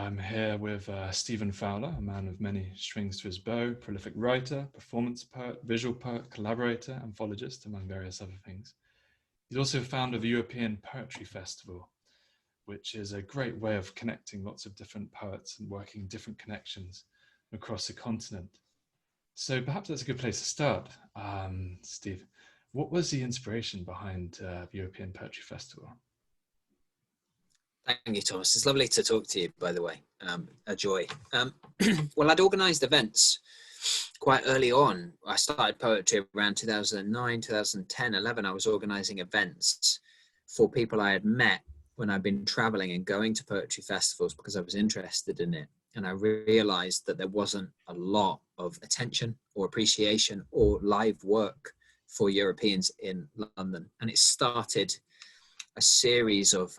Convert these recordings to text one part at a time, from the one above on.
I'm here with Stephen Fowler, a man with many strings to his bow, prolific writer, performance poet, visual poet, collaborator, anthologist, among various other things. He's also founder of the European Poetry Festival, which is a great way of connecting lots of different poets and working different connections across the continent. So perhaps that's a good place to start. Steve, what was the inspiration behind the European Poetry Festival? Thank you, Thomas. It's lovely to talk to you, by the way. A joy. Well, I'd organised events quite early on. I started poetry around 2009, 2010, 11. I was organising events for people I had met when I'd been travelling and going to poetry festivals because I was interested in it. And I realised that there wasn't a lot of attention or appreciation or live work for Europeans in London. And it started a series of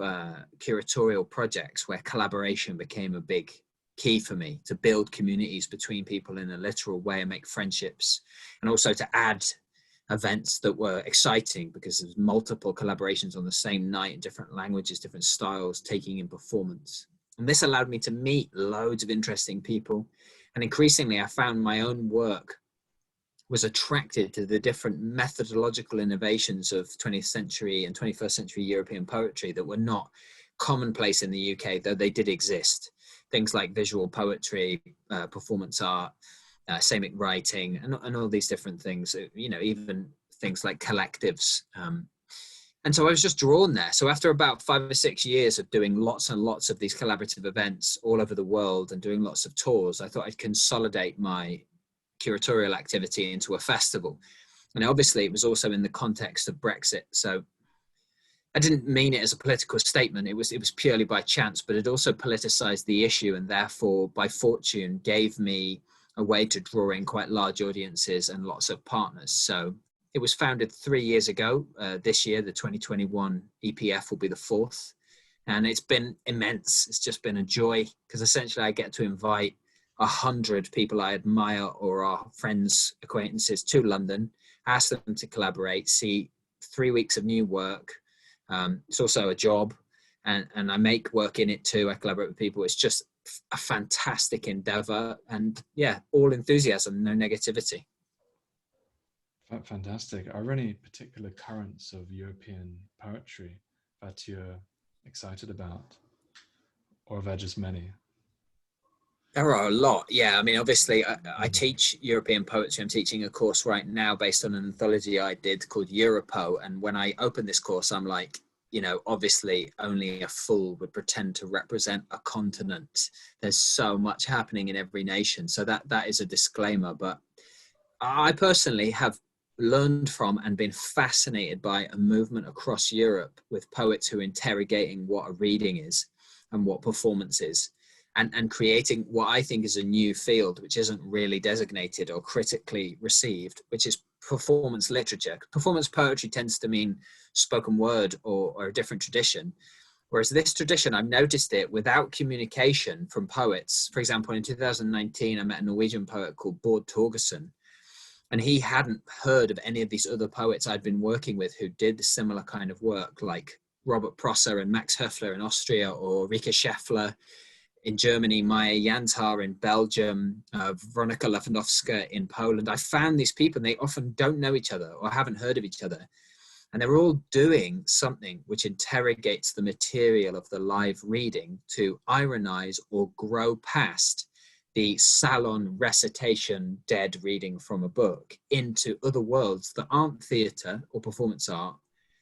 curatorial projects where collaboration became a big key for me, to build communities between people in a literal way and make friendships, and also to add events that were exciting because there's multiple collaborations on the same night in different languages, different styles, taking in performance. And this allowed me to meet loads of interesting people. And increasingly, I found my own work was attracted to the different methodological innovations of 20th century and 21st century European poetry that were not commonplace in the UK, though they did exist. Things like visual poetry, performance art, samic writing, and all these different things, even things like collectives. And so I was just drawn there. So after about 5 or 6 years of doing lots and lots of these collaborative events all over the world and doing lots of tours, I thought I'd consolidate my curatorial activity into a festival. And obviously it was also in the context of Brexit. So I didn't mean it as a political statement. It was purely by chance, but it also politicized the issue and therefore by fortune gave me a way to draw in quite large audiences and lots of partners. So it was founded 3 years ago. This year, the 2021 EPF will be the 4th. And it's been immense. It's just been a joy because essentially I get to invite 100 people I admire or are friends, acquaintances to London, ask them to collaborate, see 3 weeks of new work. It's also a job and I make work in it too. I collaborate with people. It's just a fantastic endeavor and all enthusiasm, no negativity. Fantastic. Are there any particular currents of European poetry that you're excited about? Or are there just many? There are a lot. Yeah, I mean, obviously, I teach European poetry. I'm teaching a course right now based on an anthology I did called Europo. And when I open this course, I'm like, obviously only a fool would pretend to represent a continent. There's so much happening in every nation. So that is a disclaimer. But I personally have learned from and been fascinated by a movement across Europe with poets who are interrogating what a reading is and what performance is. And creating what I think is a new field, which isn't really designated or critically received, which is performance literature. Performance poetry tends to mean spoken word or a different tradition. Whereas this tradition, I've noticed it without communication from poets. For example, in 2019, I met a Norwegian poet called Bård Torgersen, and he hadn't heard of any of these other poets I'd been working with who did similar kind of work, like Robert Prosser and Max Höfler in Austria, or Rika Scheffler in Germany, Maya Jantar in Belgium, Veronika Lewandowska in Poland. I found these people and they often don't know each other or haven't heard of each other. And they're all doing something which interrogates the material of the live reading to ironize or grow past the salon recitation dead reading from a book into other worlds that aren't theatre or performance art.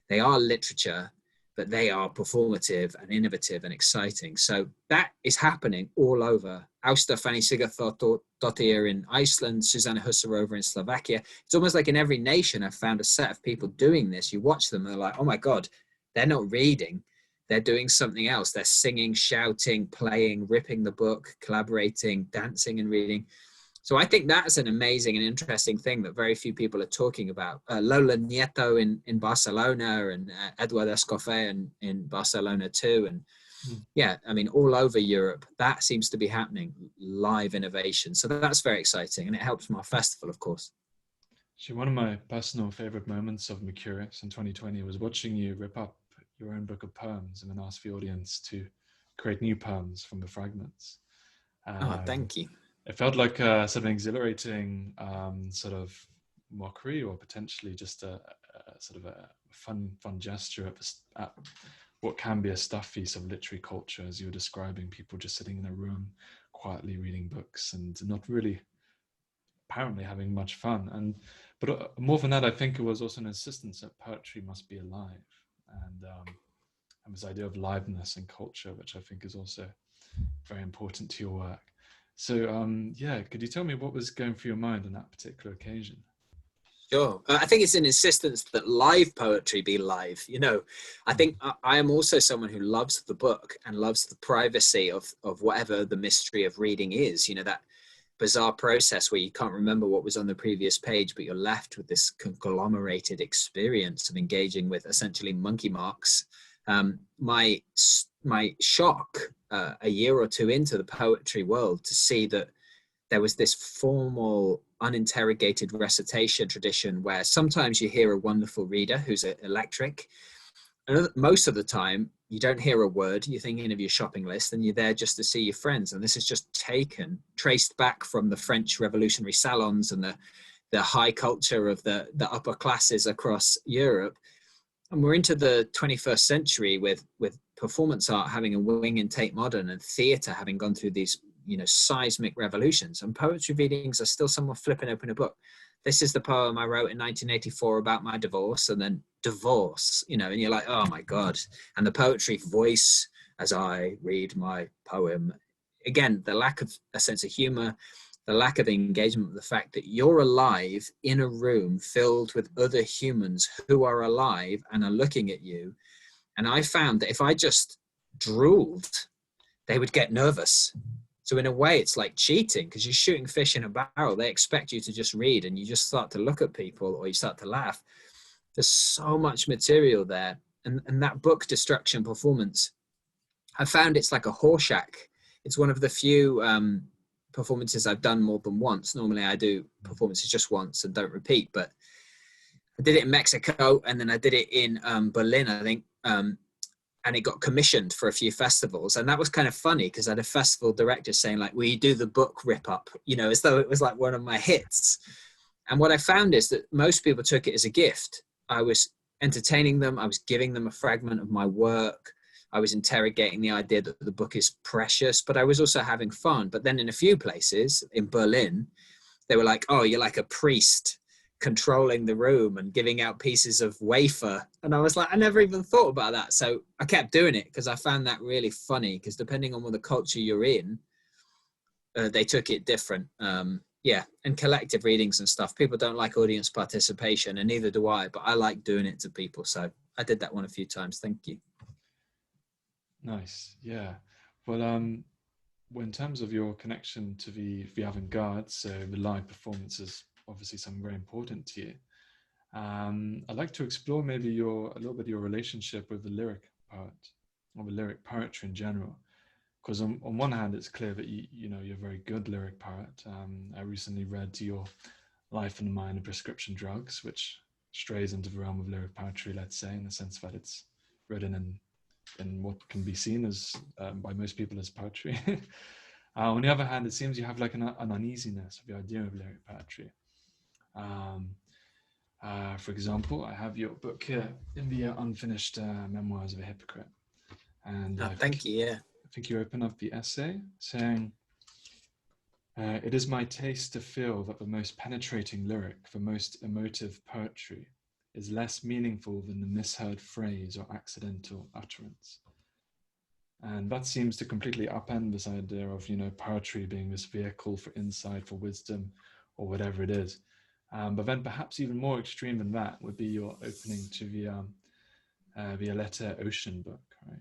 They are literature, but they are performative and innovative and exciting. So that is happening all over. Ásta Fanny Sigurðardóttir in Iceland, Susanna Husarova in Slovakia. It's almost like in every nation I've found a set of people doing this. You watch them and they're like, oh my God, they're not reading. They're doing something else. They're singing, shouting, playing, ripping the book, collaborating, dancing and reading. So I think that's an amazing and interesting thing that very few people are talking about. Lola Nieto in Barcelona and Eduard Escoffier in Barcelona too. And I mean, all over Europe, that seems to be happening, live innovation. So that's very exciting. And it helps my festival, of course. Actually, one of my personal favorite moments of Mercurius in 2020 was watching you rip up your own book of poems and then ask the audience to create new poems from the fragments. Oh, thank you. It felt like a sort of exhilarating sort of mockery, or potentially just a sort of a fun gesture at what can be a stuffy sort of literary culture, as you were describing, people just sitting in a room quietly reading books and not really apparently having much fun. But more than that, I think it was also an insistence that poetry must be alive, and this idea of liveness and culture, which I think is also very important to your work. So yeah, could you tell me what was going through your mind on that particular occasion? Sure. I think it's an insistence that live poetry be live. I think I am also someone who loves the book and loves the privacy of whatever the mystery of reading is. That bizarre process where you can't remember what was on the previous page, but you're left with this conglomerated experience of engaging with essentially monkey marks. My shock a year or two into the poetry world to see that there was this formal, uninterrogated recitation tradition where sometimes you hear a wonderful reader who's electric. And most of the time, you don't hear a word. You're thinking of your shopping list and you're there just to see your friends. And this is just traced back from the French revolutionary salons and the high culture of the upper classes across Europe. And we're into the 21st century with performance art having a wing in Tate Modern and theatre having gone through these seismic revolutions, and poetry readings are still someone flipping open a book. This is the poem I wrote in 1984 about my divorce, and then divorce, and you're like, oh my God. And the poetry voice as I read my poem. Again, the lack of a sense of humor, the lack of engagement with the fact that you're alive in a room filled with other humans who are alive and are looking at you. And I found that if I just drooled, they would get nervous. So in a way, it's like cheating because you're shooting fish in a barrel. They expect you to just read and you just start to look at people or you start to laugh. There's so much material there. And that book, Destruction Performance, I found it's like a Horseshack. It's one of the few performances I've done more than once. Normally I do performances just once and don't repeat, but I did it in Mexico and then I did it in Berlin, I think. And it got commissioned for a few festivals. And that was kind of funny because I had a festival director saying like, will you do the book rip up? As though it was like one of my hits. And what I found is that most people took it as a gift. I was entertaining them. I was giving them a fragment of my work. I was interrogating the idea that the book is precious, but I was also having fun. But then in a few places in Berlin, they were like, oh, you're like a priest controlling the room and giving out pieces of wafer. And I was like, I never even thought about that. So I kept doing it because I found that really funny, because depending on what the culture you're in, they took it different. Yeah. And collective readings and stuff, people don't like audience participation, and neither do I, but I like doing it to people. So I did that one a few times. Thank you. Nice. Yeah. Well, well, in terms of your connection to the avant-garde, so the live performances, obviously something very important to you. I'd like to explore maybe a little bit your relationship with the lyric poet, or the lyric poetry in general. Because on one hand, it's clear that you're a very good lyric poet. I recently read your Life and the Mind of Prescription Drugs, which strays into the realm of lyric poetry, let's say, in the sense that it's written in what can be seen as by most people as poetry. On the other hand, it seems you have like an uneasiness of the idea of lyric poetry. For example, I have your book here in the Unfinished Memoirs of a Hypocrite. And thank you, yeah. I think you open up the essay saying, it is my taste to feel that the most penetrating lyric, the most emotive poetry, is less meaningful than the misheard phrase or accidental utterance. And that seems to completely upend this idea of, poetry being this vehicle for insight, for wisdom, or whatever it is. But then perhaps even more extreme than that would be your opening to the Aletta Ocean book, right?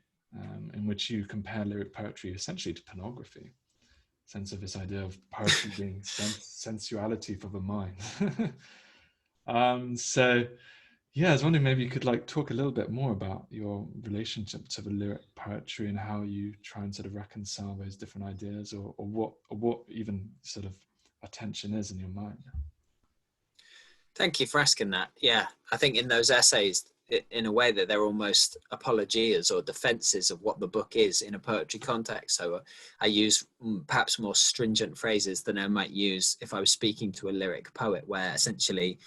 In which you compare lyric poetry essentially to pornography. Sense of this idea of poetry being sensuality for the mind. So yeah, I was wondering maybe you could talk a little bit more about your relationship to the lyric poetry and how you try and sort of reconcile those different ideas, or what even sort of attention is in your mind. Thank you for asking that. Yeah, I think in those essays, in a way that they're almost apologias or defenses of what the book is in a poetry context. So I use perhaps more stringent phrases than I might use if I was speaking to a lyric poet, where essentially,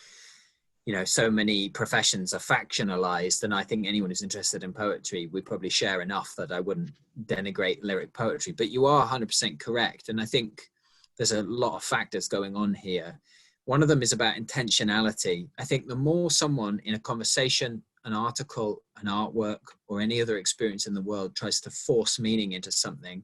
you know, so many professions are factionalized, and I think anyone who's interested in poetry, we probably share enough that I wouldn't denigrate lyric poetry. But you are 100% correct, and I think there's a lot of factors going on here. One of them is about intentionality. I think the more someone in a conversation, an article, an artwork, or any other experience in the world tries to force meaning into something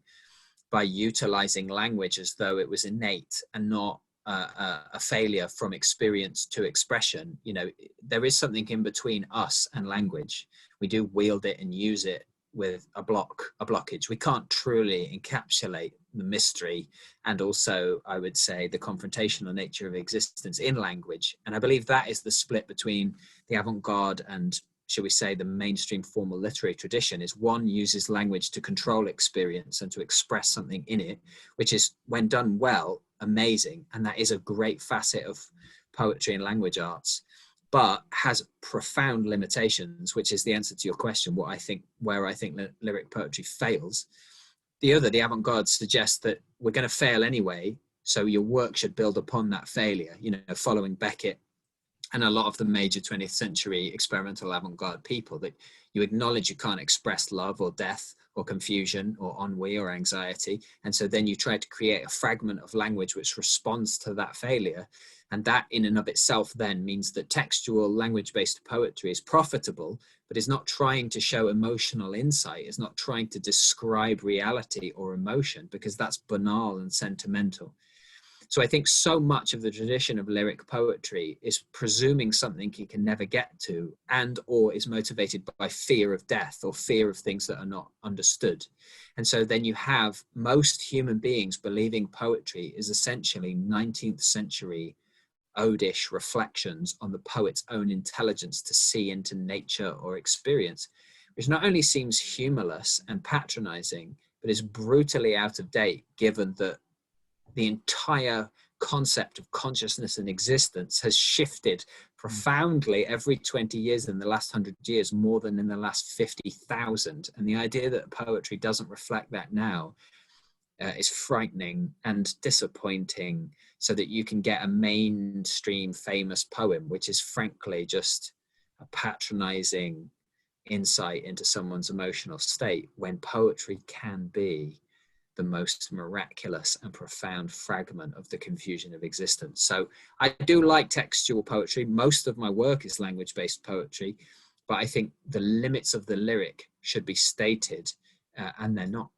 by utilizing language as though it was innate and not a failure from experience to expression, you know, there is something in between us and language. We do wield it and use it with a blockage. We can't truly encapsulate the mystery and also, I would say, the confrontational nature of existence in language. And I believe that is the split between the avant-garde and, shall we say, the mainstream formal literary tradition. Is one uses language to control experience and to express something in it, which is, when done well, amazing. And that is a great facet of poetry and language arts, but has profound limitations, which is the answer to your question, where I think lyric poetry fails. The avant-garde suggests that we're going to fail anyway, so your work should build upon that failure, you know, following Beckett and a lot of the major 20th century experimental avant-garde people, that you acknowledge you can't express love or death or confusion or ennui or anxiety. And so then you try to create a fragment of language which responds to that failure. And that in and of itself then means that textual language-based poetry is profitable, but is not trying to show emotional insight, is not trying to describe reality or emotion, because that's banal and sentimental. So I think so much of the tradition of lyric poetry is presuming something you can never get to, and or is motivated by fear of death or fear of things that are not understood. And so then you have most human beings believing poetry is essentially 19th century odish reflections on the poet's own intelligence to see into nature or experience, which not only seems humorless and patronizing, but is brutally out of date, given that the entire concept of consciousness and existence has shifted profoundly every 20 years in the last 100 years, more than in the last 50,000. And the idea that poetry doesn't reflect that now is frightening and disappointing, so that you can get a mainstream famous poem, which is frankly just a patronizing insight into someone's emotional state, when poetry can be the most miraculous and profound fragment of the confusion of existence. So I do like textual poetry. Most of my work is language-based poetry, but I think the limits of the lyric should be stated, and they're not.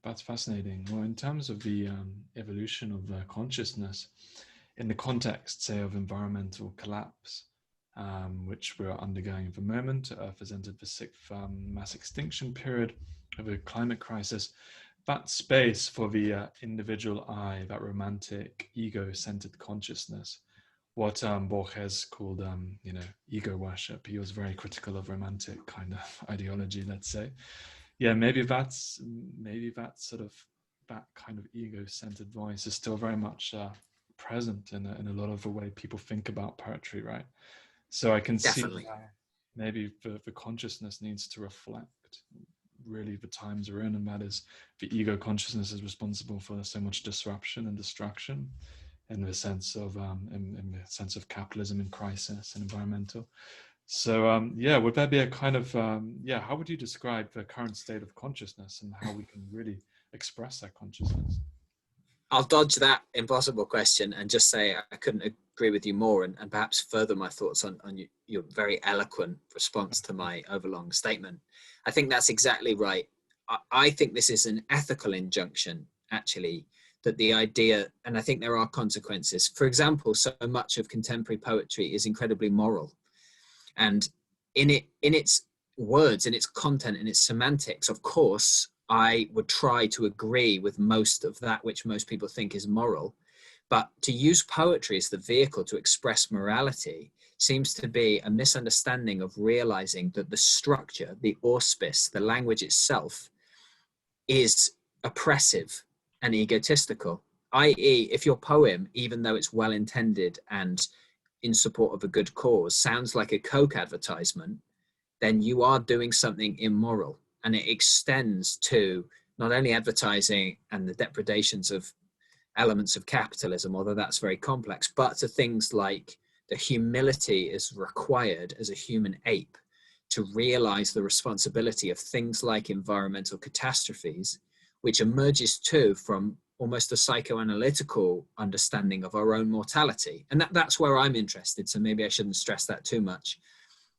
That's fascinating. Well, in terms of the evolution of consciousness, in the context, say, of environmental collapse, which we're undergoing at the moment, Earth has entered the sixth mass extinction period of a climate crisis. That space for the individual I, that romantic, ego-centered consciousness, what Borges called, ego worship. He was very critical of romantic kind of ideology, let's say. Yeah, maybe that's sort of, that kind of ego-centered voice is still very much present in a lot of the way people think about poetry, right? So I can Definitely. see maybe the consciousness needs to reflect really the times we're in, and that is the ego consciousness is responsible for so much disruption and destruction in the sense of capitalism in crisis and environmental. So would there be a kind of how would you describe the current state of consciousness and how we can really express that consciousness? I'll dodge that impossible question and just say I couldn't agree with you more, and perhaps further my thoughts on your very eloquent response to my overlong statement. I think that's exactly right. I think this is an ethical injunction, actually, that the idea, and I think there are consequences. For example, so much of contemporary poetry is incredibly moral. And in its words, in its content, in its semantics, of course, I would try to agree with most of that which most people think is moral. But to use poetry as the vehicle to express morality seems to be a misunderstanding of realizing that the structure, the auspice, the language itself is oppressive and egotistical. I.e., if your poem, even though it's well-intended and in support of a good cause sounds like a Coke advertisement, then you are doing something immoral. And it extends to not only advertising and the depredations of elements of capitalism, although that's very complex, but to things like the humility is required as a human ape to realize the responsibility of things like environmental catastrophes, which emerges too from almost a psychoanalytical understanding of our own mortality. And that's where I'm interested. So maybe I shouldn't stress that too much.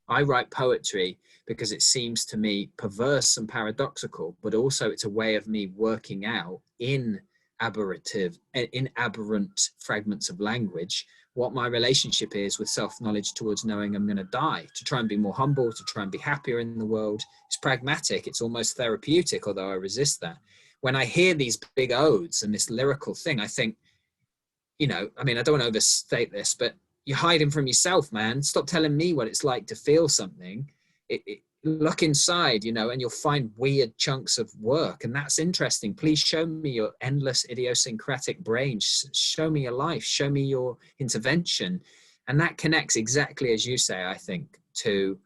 I write poetry because it seems to me perverse and paradoxical, but also it's a way of me working out in aberrant fragments of language what my relationship is with self-knowledge towards knowing I'm going to die, to try and be more humble, to try and be happier in the world. It's pragmatic, it's almost therapeutic, although I resist that. When I hear these big odes and this lyrical thing, I think, I don't want to overstate this, but you're hiding from yourself, man. Stop telling me what it's like to feel something. Look inside, and you'll find weird chunks of work. And that's interesting. Please show me your endless idiosyncratic brain. Show me your life. Show me your intervention. And that connects exactly, as you say, I think, to,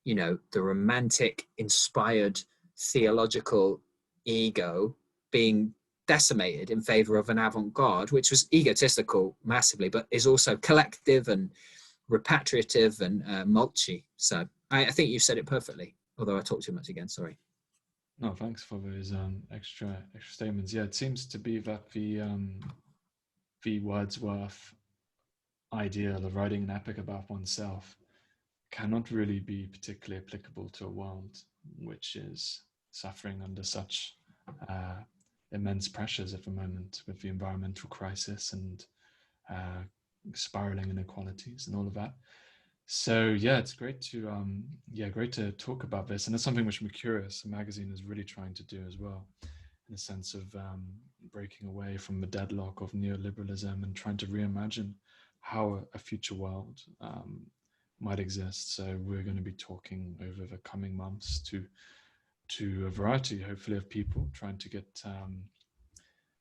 the romantic, inspired, theological ego being decimated in favor of an avant-garde, which was egotistical massively, but is also collective and repatriative and mulchy. So I think you said it perfectly, although I talked too much again, sorry. No, thanks for those extra statements. Yeah, it seems to be that the Wordsworth ideal of writing an epic about oneself cannot really be particularly applicable to a world which is suffering under such immense pressures at the moment, with the environmental crisis and spiraling inequalities and all of that. So yeah, it's great to talk about this, and it's something which Mercurius, a magazine, is really trying to do as well, in a sense of breaking away from the deadlock of neoliberalism and trying to reimagine how a future world might exist. So we're going to be talking over the coming months to a variety, hopefully, of people, trying to get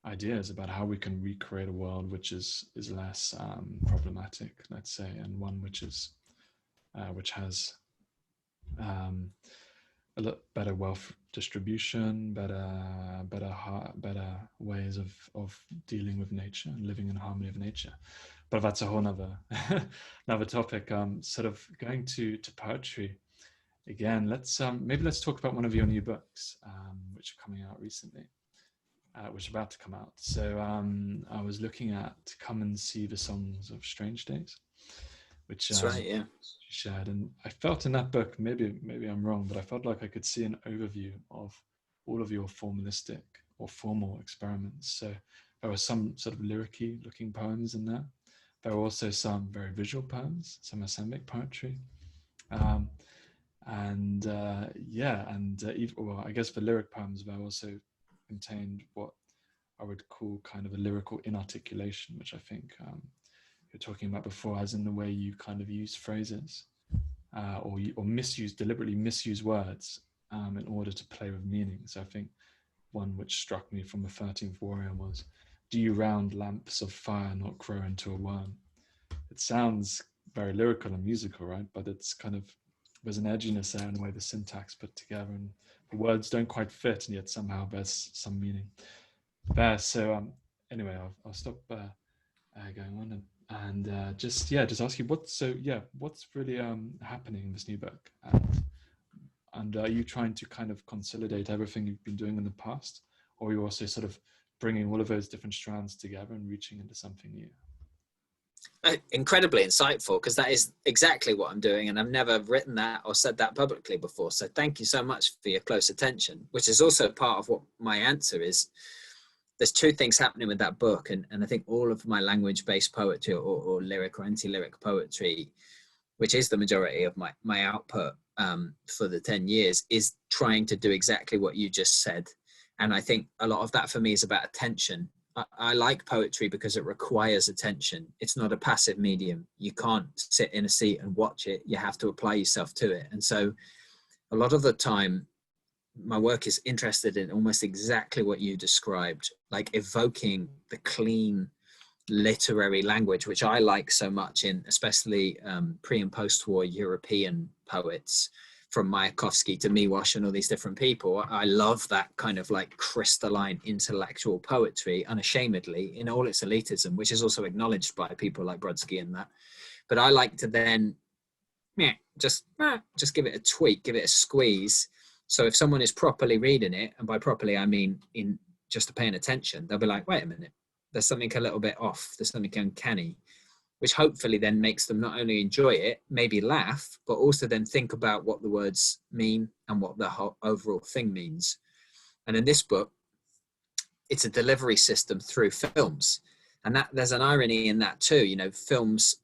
ideas about how we can recreate a world which is less problematic, let's say, and one which has a lot better wealth distribution, better ways of dealing with nature and living in harmony with nature. But that's a whole another topic. Sort of going to poetry again. Maybe let's talk about one of your new books, which are coming out recently, which are about to come out. So I was looking at "Come and See the Songs of Strange Days," which that's right, yeah, you shared, and I felt in that book, maybe I'm wrong, but I felt like I could see an overview of all of your formalistic or formal experiments. So there were some sort of lyric-y looking poems in there. There were also some very visual poems, some iambic poetry, I guess the lyric poems there also contained what I would call kind of a lyrical inarticulation, which I think you're talking about before, as in the way you kind of use phrases or deliberately misuse words in order to play with meaning. So I think one which struck me from the 13th Warrior was, "Do you round lamps of fire not grow into a worm?" It sounds very lyrical and musical, right? But it's kind of, there's an edginess there in the way the syntax put together, and the words don't quite fit, and yet somehow there's some meaning there. So anyway, I'll stop going on and just ask you what's really happening in this new book, and are you trying to kind of consolidate everything you've been doing in the past, or are you also sort of bringing all of those different strands together and reaching into something new? Incredibly insightful, because that is exactly what I'm doing, and I've never written that or said that publicly before. So thank you so much for your close attention, which is also part of what my answer is. There's two things happening with that book, and I think all of my language-based poetry or lyric or anti-lyric poetry, which is the majority of my output for the 10 years, is trying to do exactly what you just said. And I think a lot of that for me is about attention. I like poetry because it requires attention. It's not a passive medium. You can't sit in a seat and watch it. You have to apply yourself to it. And so a lot of the time, my work is interested in almost exactly what you described, like evoking the clean, literary language, which I like so much in especially pre and post-war European poets, from Mayakovsky to Miłosz and all these different people. I love that kind of like crystalline intellectual poetry, unashamedly, in all its elitism, which is also acknowledged by people like Brodsky and that. But I like to then just give it a tweak, give it a squeeze. So if someone is properly reading it, and by properly I mean in just paying attention, they'll be like, wait a minute, there's something a little bit off, there's something uncanny, which hopefully then makes them not only enjoy it, maybe laugh, but also then think about what the words mean and what the whole overall thing means. And in this book, it's a delivery system through films. And that there's an irony in that too. You know, films,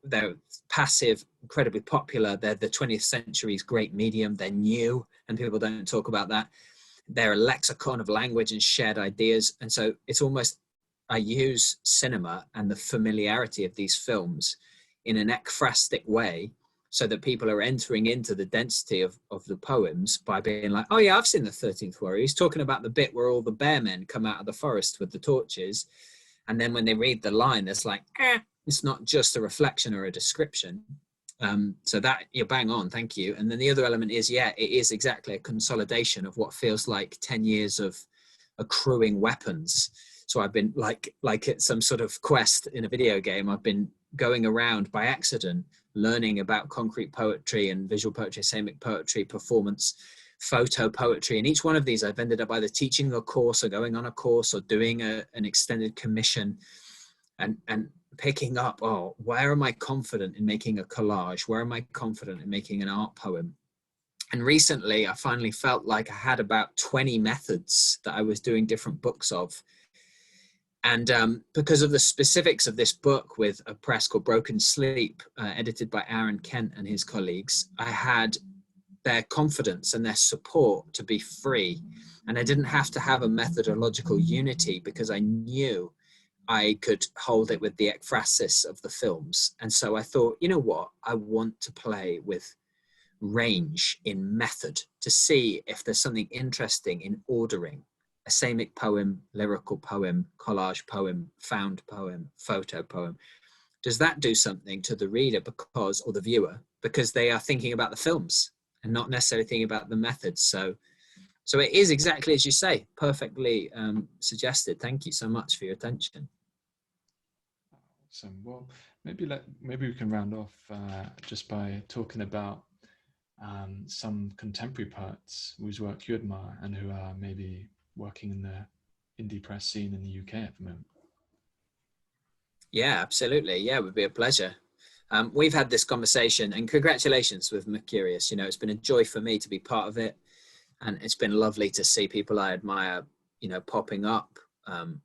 they're passive, incredibly popular. They're the 20th century's great medium. They're new, and people don't talk about that. They're a lexicon of language and shared ideas. And so it's almost, I use cinema and the familiarity of these films in an ekphrastic way, so that people are entering into the density of the poems by being like, oh yeah, I've seen the 13th Warrior. He's talking about the bit where all the bear men come out of the forest with the torches. And then when they read the line, it's like, it's not just a reflection or a description. So that, you're bang on, thank you. And then the other element is, yeah, it is exactly a consolidation of what feels like 10 years of accruing weapons. So I've been like it's some sort of quest in a video game. I've been going around by accident, learning about concrete poetry and visual poetry, samic poetry, performance, photo poetry. And each one of these, I've ended up either teaching a course or going on a course or doing an extended commission, and picking up, oh, where am I confident in making a collage? Where am I confident in making an art poem? And recently I finally felt like I had about 20 methods that I was doing different books of. And because of the specifics of this book with a press called Broken Sleep, edited by Aaron Kent and his colleagues, I had their confidence and their support to be free. And I didn't have to have a methodological unity, because I knew I could hold it with the ekphrasis of the films. And so I thought, you know what, I want to play with range in method to see if there's something interesting in ordering a samic poem, lyrical poem, collage poem, found poem, photo poem. Does that do something to the reader or the viewer, because they are thinking about the films and not necessarily thinking about the methods? So it is exactly as you say, perfectly suggested. Thank you so much for your attention. Awesome. Well, maybe we can round off just by talking about some contemporary poets whose work you admire and who are maybe working in the indie press scene in the UK at the moment. Yeah, absolutely. Yeah, it would be a pleasure. We've had this conversation, and congratulations with Mercurius. You know, it's been a joy for me to be part of it. And it's been lovely to see people I admire, you know, popping up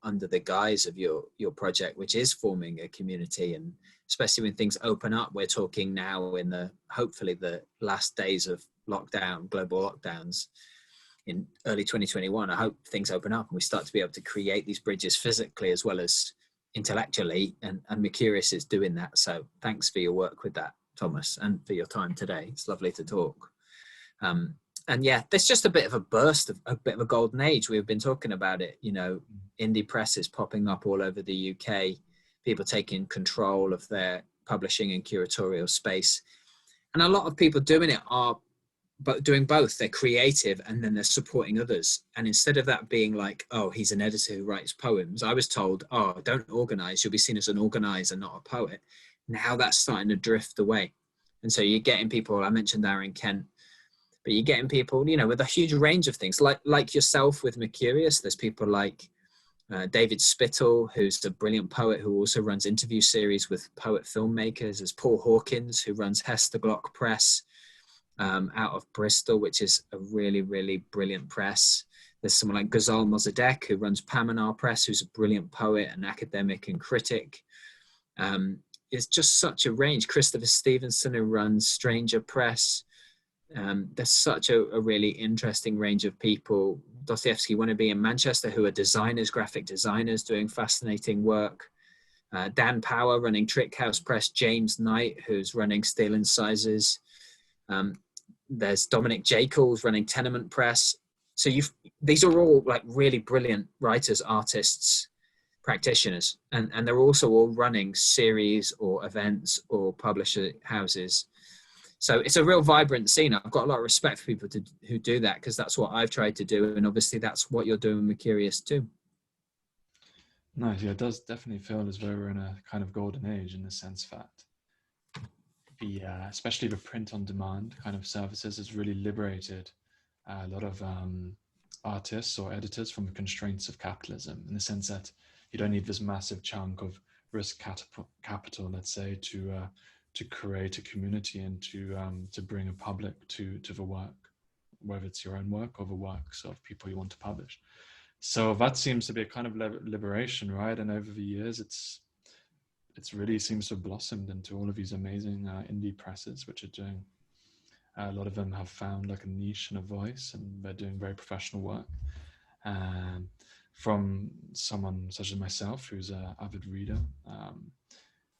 under the guise of your project, which is forming a community. And especially when things open up, we're talking now in hopefully the last days of lockdown, global lockdowns in early 2021. I hope things open up and we start to be able to create these bridges physically as well as intellectually, and Mercurius is doing that. So thanks for your work with that, Thomas, and for your time today. It's lovely to talk. And yeah, there's just a bit of a burst of a bit of a golden age. We've been talking about it, you know, indie presses popping up all over the UK, people taking control of their publishing and curatorial space. And a lot of people doing it are doing both. They're creative and then they're supporting others. And instead of that being like, oh, he's an editor who writes poems, I was told, oh, don't organize, you'll be seen as an organizer, not a poet. Now that's starting to drift away. And so you're getting people, I mentioned Aaron Kent, but you're getting people, you know, with a huge range of things, like yourself with Mercurius. There's people like David Spittle, who's a brilliant poet who also runs interview series with poet filmmakers. There's Paul Hawkins, who runs Hester Glock Press out of Bristol, which is a really, really brilliant press. There's someone like Ghazal Mossadegh, who runs Paminar Press, who's a brilliant poet and academic and critic. It's just such a range. Christopher Stevenson, who runs Stranger Press. There's such a really interesting range of people. Dostoevsky Wannabe in Manchester, who are designers, graphic designers, doing fascinating work. Dan Power running Trick House Press. James Knight, who's running Steel Incisors. There's Dominic Jacobs running Tenement Press. So these are all like really brilliant writers, artists, practitioners, and they're also all running series or events or publisher houses. So it's a real vibrant scene. I've got a lot of respect for people who do that, because that's what I've tried to do, and obviously that's what you're doing with Mercurius too. Nice. Yeah, it does definitely feel as though we're in a kind of golden age, in the sense that especially the print on demand kind of services has really liberated a lot of artists or editors from the constraints of capitalism, in the sense that you don't need this massive chunk of risk capital, let's say, to create a community and to bring a public to the work, whether it's your own work or the works of people you want to publish. So that seems to be a kind of liberation, right? And over the years, it's really seems to have blossomed into all of these amazing indie presses, which are doing, a lot of them have found like a niche and a voice, and they're doing very professional work. From someone such as myself, who's an avid reader,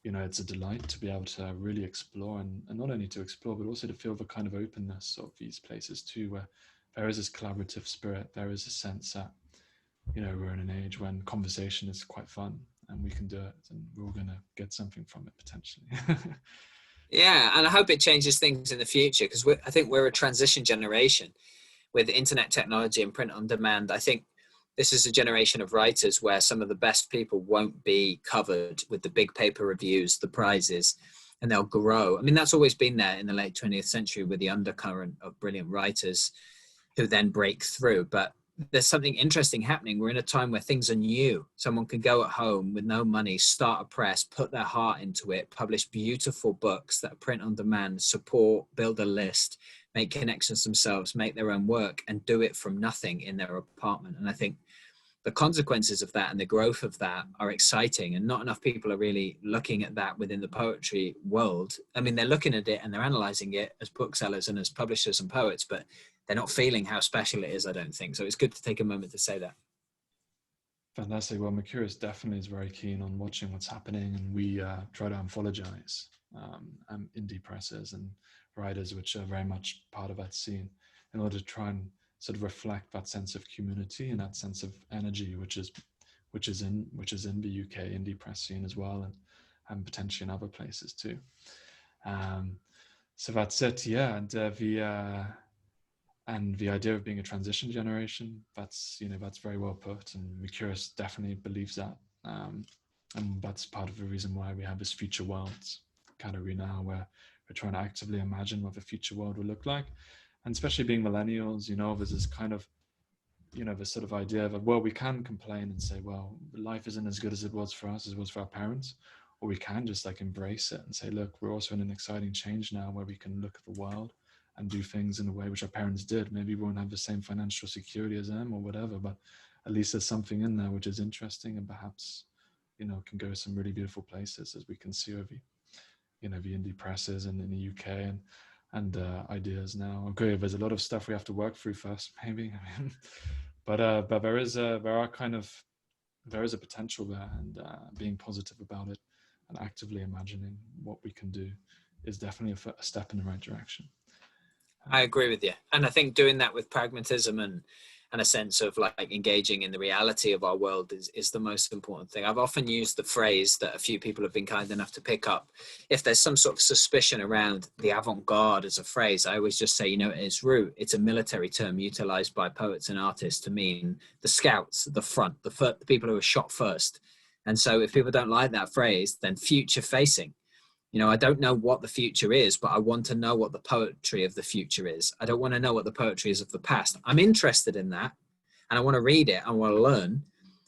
it's a delight to be able to really explore, and not only to explore, but also to feel the kind of openness of these places too, where there is this collaborative spirit. There is a sense that, we're in an age when conversation is quite fun, and we can do it, and we're all going to get something from it potentially. Yeah, and I hope it changes things in the future, because I think we're a transition generation with internet technology and print on demand. I think this is a generation of writers where some of the best people won't be covered with the big paper reviews, the prizes, and they'll grow. I mean, that's always been there in the late 20th century, with the undercurrent of brilliant writers who then break through. But there's something interesting happening. We're in a time where things are new. Someone can go at home with no money, start a press, put their heart into it, publish beautiful books that are print on demand, support, build a list, make connections themselves, make their own work, and do it from nothing in their apartment. And I think the consequences of that and the growth of that are exciting, and not enough people are really looking at that within the poetry world. I mean, they're looking at it and they're analyzing it as booksellers and as publishers and poets, but they're not feeling how special it is, I don't think. So it's good to take a moment to say that. Fantastic. Well, Mercurius definitely is very keen on watching what's happening, and we try to anthologize indie presses and writers which are very much part of that scene, in order to try and sort of reflect that sense of community and that sense of energy which is in the UK indie press scene as well, and potentially in other places too. So that's it. Yeah, and the idea of being a transition generation, that's very well put, and Mercurius definitely believes that, and that's part of the reason why we have this future worlds category now, where we're trying to actively imagine what the future world will look like. And especially being millennials, there's this kind of, this sort of idea that, well, we can complain and say, well, life isn't as good as it was for us as it was for our parents, or we can just like embrace it and say, look, we're also in an exciting change now, where we can look at the world and do things in a way which our parents did. Maybe we won't have the same financial security as them or whatever, but at least there's something in there which is interesting, and perhaps, can go some really beautiful places, as we can see over, the indie presses and in the UK and ideas now. Okay, there's a lot of stuff we have to work through first, maybe. But there is a potential there, and being positive about it and actively imagining what we can do is definitely a step in the right direction. I agree with you. And I think doing that with pragmatism and a sense of like engaging in the reality of our world is the most important thing. I've often used the phrase that a few people have been kind enough to pick up. If there's some sort of suspicion around the avant-garde as a phrase, I always just say, at its root, it's a military term utilized by poets and artists to mean the scouts, the front, the people who are shot first. And so if people don't like that phrase, then future facing. I don't know what the future is, but I want to know what the poetry of the future is. I don't want to know what the poetry is of the past. I'm interested in that, and I want to read it. I want to learn.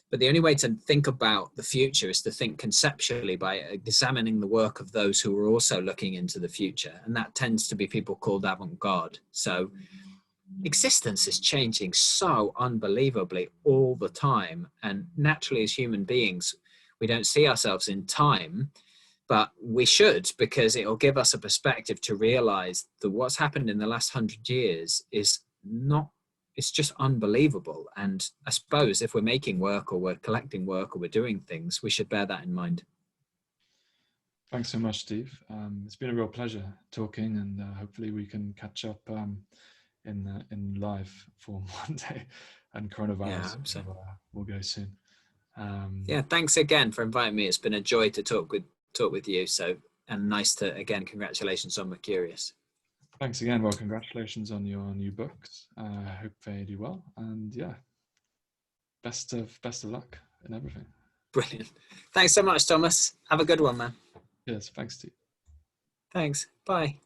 But the only way to think about the future is to think conceptually by examining the work of those who are also looking into the future. And that tends to be people called avant-garde. So existence is changing so unbelievably all the time. And naturally, as human beings, we don't see ourselves in time. But we should, because it will give us a perspective to realize that what's happened in the last 100 years it's just unbelievable. And I suppose if we're making work or we're collecting work or we're doing things, we should bear that in mind. Thanks so much, Steve. It's been a real pleasure talking, and hopefully we can catch up in live form one day. And coronavirus Yeah, so. will go soon. Yeah, thanks again for inviting me. It's been a joy to talk with you. So, and nice to, again, congratulations on Mercurius. Thanks again. Well, congratulations on your new books. I hope they do well. And yeah, best of luck in everything. Brilliant. Thanks so much, Thomas. Have a good one, man. Yes, thanks to you. Thanks. Bye.